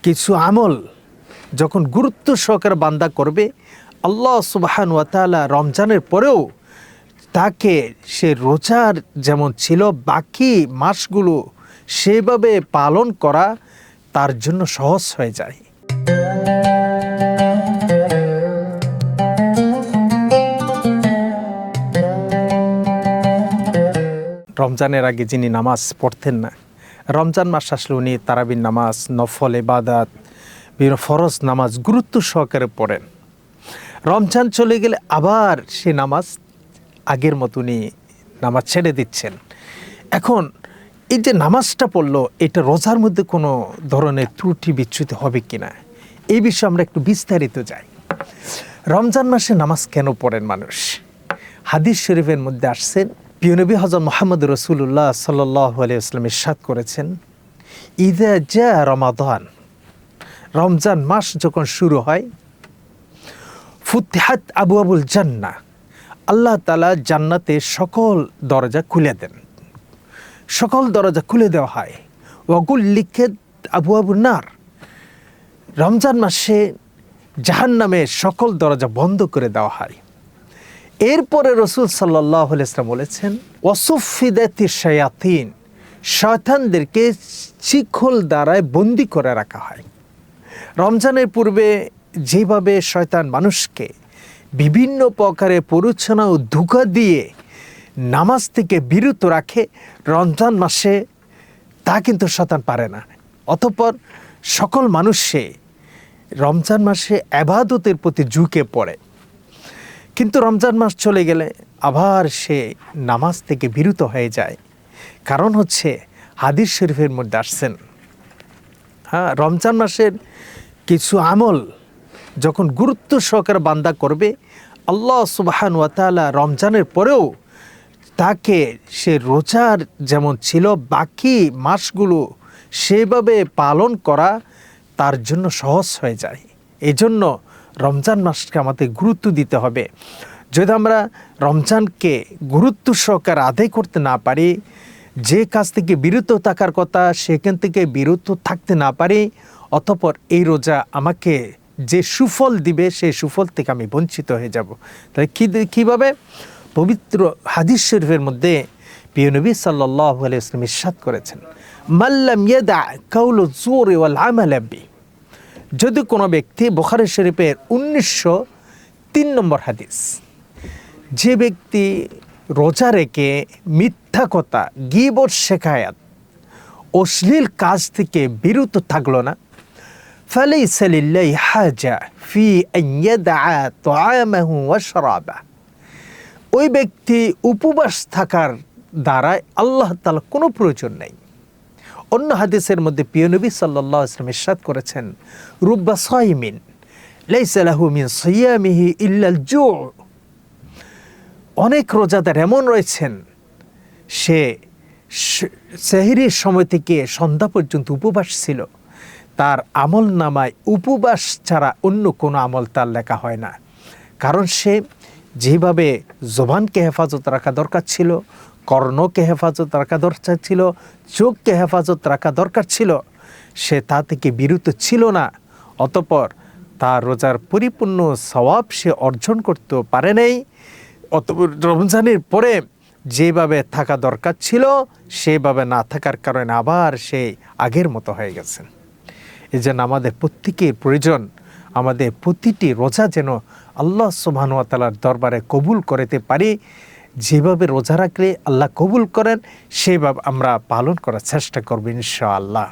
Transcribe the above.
কিছু আমল যখন গুরুত্ব সহকারে বান্দা করবে, আল্লাহ সুবহানাহু ওয়া তাআলা রমজানের পরেও তাকে সে রোজার যেমন ছিল বাকি মাসগুলো সেভাবে পালন করা তার জন্য সহজ হয়ে যায়। রমজানের আগে যিনি নামাজ পড়তেন না, রমজান মাস আসলে উনি তারাবির নামাজ, নফল ইবাদত, বিভিন্ন ফরজ নামাজ গুরুত্ব সহকারে পড়েন। রমজান চলে গেলে আবার সে নামাজ আগের মতনই নামাজ ছেড়ে দিচ্ছেন। এখন এই যে নামাজটা পড়লো, এটা রোজার মধ্যে কোনো ধরনের ত্রুটি বিচ্যুতি হবে কি না, এই বিষয়ে আমরা একটু বিস্তারিত যাই। রমজান মাসে নামাজ কেন পড়েন মানুষ? হাদিস শরীফের মধ্যে আসছেন, প্রিয় নবী হযরত মুহাম্মদ রাসূলুল্লাহ সাল্লাল্লাহু আলাইহি ওয়াসাল্লাম ইরশাদ করেছেন, ইযা জা রমাদান, রমজান মাস যখন শুরু হয়, ফুতিহাত আবওয়াবুল জান্নাহ, আল্লাহ তাআলা জান্নাতে সকল দরজা খুলে দেন, সকল দরজা খুলে দেওয়া হয়। ওয়াগুল্লিকাত আবওয়াবুন নার, রমজান মাসে জাহান্নামের সকল দরজা বন্ধ করে দেওয়া হয়। এরপরে রাসূল সাল্লাল্লাহু আলাইহি ওয়াসাল্লাম বলেছেন, ওয়াসুফিদাতিশ শায়াতিন, শয়তানদেরকে শিকল দ্বারায় বন্দী করে রাখা হয়। রমজানের পূর্বে যেভাবে শয়তান মানুষকে বিভিন্ন প্রকারে প্ররোচনা ও ধোঁকা দিয়ে নামাজ থেকে বিরত রাখে, রমজান মাসে তা কিন্তু শয়তান পারে না। অতঃপর সকল মানুষে রমজান মাসে ইবাদতের প্রতি ঝুঁকে পড়ে, কিন্তু রমজান মাস চলে গেলে আবার সে নামাজ থেকে বিরত হয়ে যায়। কারণ হচ্ছে হাদিস শরীফের মধ্যে আসছেন, রমজান মাসের কিছু আমল যখন গুরুত্ব সহকারে বান্দা করবে, আল্লাহ সুবহানাহু ওয়া তাআলা রমজানের পরেও তাকে সে রোজার যেমন ছিল বাকি মাসগুলো সেভাবে পালন করা তার জন্য সহজ হয়ে যায়। এই জন্য রমজান মাসকে আমাদের গুরুত্ব দিতে হবে। যদি আমরা রমজানকে গুরুত্ব সহকারে আদায় করতে না পারি, যে কাজ থেকে বিরত থাকার কথা সেখান থেকে বিরত থাকতে না পারি, অতঃপর এই রোজা আমাকে যে সুফল দিবে সেই সুফল থেকে আমি বঞ্চিত হয়ে যাব। তাই কীভাবে? পবিত্র হাদিস শরীফের মধ্যে প্রিয় নবী সাল্লাল্লাহু আলাইহি ওয়াসাল্লাম ইরশাদ করেছেন, মাল্লাম ইয়াদা কাউলু যুরি ওয়াল আমাল বি, যদি কোনো ব্যক্তি, বুখারী শরীফের 1903 নম্বর হাদিস, যে ব্যক্তি রোজা রেখে মিথ্যা কথা, গীবত, শিকায়াত, অশ্লীল কাজ থেকে বিরত থাকলো না, ফালাইসা লিল্লাহি হাজা ফি আন ইয়াদা তাআমাহু ওয়া শারাবাহু, ওই ব্যক্তি উপবাস থাকার দ্বারা আল্লাহ তাআলা কোনো প্রয়োজন নেই। অন্য হাদিসের মধ্যে প্রিয় নবী সাল্লাল্লাহু আলাইহি ওয়াসাল্লাম ইরশাদ করেছেন, রুব্বা সাইমিন লাইসা লাহু মিন সিয়ামিহি ইল্লাল জু', অনেক রোজাদার এমন রয়েছেন, সে সেহরির সময় থেকে সন্ধ্যা পর্যন্ত উপবাস ছিল, তার আমল নামায় উপবাস ছাড়া অন্য কোনো আমল তার লেখা হয় না। কারণ সে যেভাবে জবানকে হেফাজত রাখা দরকার ছিল, কর্ণকে হেফাজত রাখা দরকার ছিল, চোখকে হেফাজত রাখা দরকার ছিল, সে তা থেকে বিরত ছিল না। অতঃপর তার রোজার পরিপূর্ণ সওয়াব সে অর্জন করতে পারে নাই। অতঃপর রমজানের পরে যেভাবে থাকা দরকার ছিল সেভাবে না থাকার কারণে আবার সে আগের মতো হয়ে গেছেন। এই জন্য আমাদের প্রত্যেকের প্রয়োজন, আমাদের প্রতিটি রোজা যেন আল্লাহ সুবহানাহু ওয়া তাআলার দরবারে কবুল করতে পারি। যেভাবে রোজা রাখলে আল্লাহ কবুল করেন সেভাবে আমরা পালন করার চেষ্টা করব ইনশাআল্লাহ।